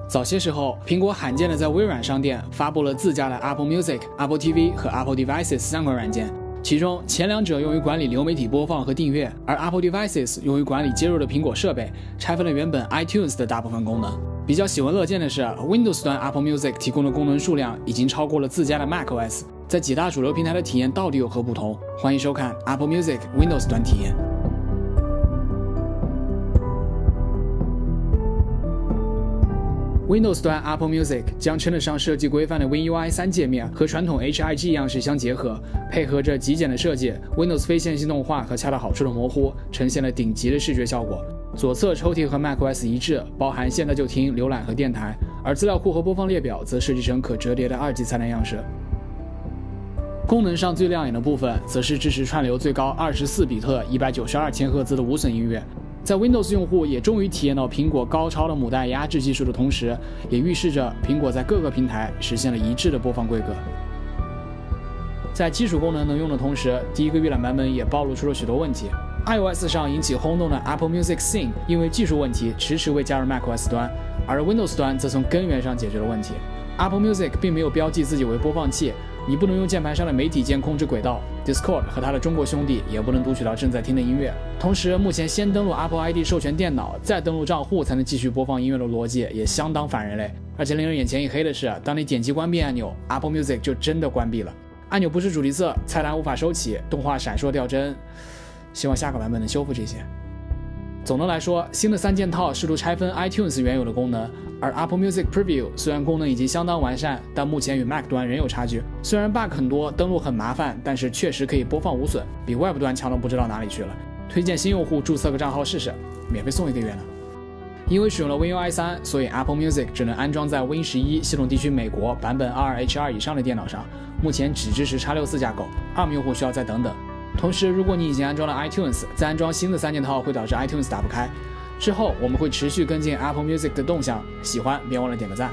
早些时候，苹果罕见的在微软商店发布了自家的 Apple Music、Apple TV 和 Apple Devices 3款软件，其中前两者用于管理流媒体播放和订阅，而 Apple Devices 用于管理接入的苹果设备，拆分了原本 iTunes 的大部分功能。比较喜闻乐见的是 ，Windows 端 Apple Music 提供的功能数量已经超过了自家的 macOS， 在几大主流平台的体验到底有何不同？欢迎收看 Apple Music Windows 端体验。Windows 端 Apple Music 将称得上设计规范的 WinUI 3界面和传统 HIG 样式相结合，配合着极简的设计 ，Windows 非线性动画和恰到好处的模糊，呈现了顶级的视觉效果。左侧抽屉和 macOS 一致，包含现在就听、浏览和电台，而资料库和播放列表则设计成可折叠的2级菜单样式。功能上最亮眼的部分，则是支持串流最高24比特、192千赫兹的无损音乐。在 Windows 用户也终于体验到苹果高超的母带压制技术的同时，也预示着苹果在各个平台实现了一致的播放规格。在基础功能能用的同时，第一个预览版本也暴露出了许多问题。iOS 上引起轰动的 Apple Music Sing 因为技术问题迟迟未加入 macOS 端，而 Windows 端则从根源上解决了问题。Apple Music 并没有标记自己为播放器，你不能用键盘上的媒体键控制轨道 ，Discord 和它的中国兄弟也不能读取到正在听的音乐。同时，目前先登录 Apple ID 授权电脑，再登录账户才能继续播放音乐的逻辑也相当反人类。而且令人眼前一黑的是，当你点击关闭按钮 ，Apple Music 就真的关闭了。按钮不是主题色，菜单无法收起，动画闪烁掉帧。希望下个版本能修复这些。总的来说，新的3件套试图拆分 iTunes 原有的功能，而 Apple Music Preview 虽然功能已经相当完善，但目前与 Mac 端仍有差距。虽然 bug 很多，登录很麻烦，但是确实可以播放无损，比 Web 端强到不知道哪里去了。推荐新用户注册个账号试试，免费送1个月呢。因为使用了 WinUI 3，所以 Apple Music 只能安装在 Win11 系统地区美国版本 22H2 以上的电脑上，目前只支持 X64 架构，ARM 用户需要再等等。同时，如果你已经安装了 iTunes， 再安装新的3件套会导致 iTunes 打不开。之后我们会持续跟进 Apple Music 的动向，喜欢别忘了点个赞。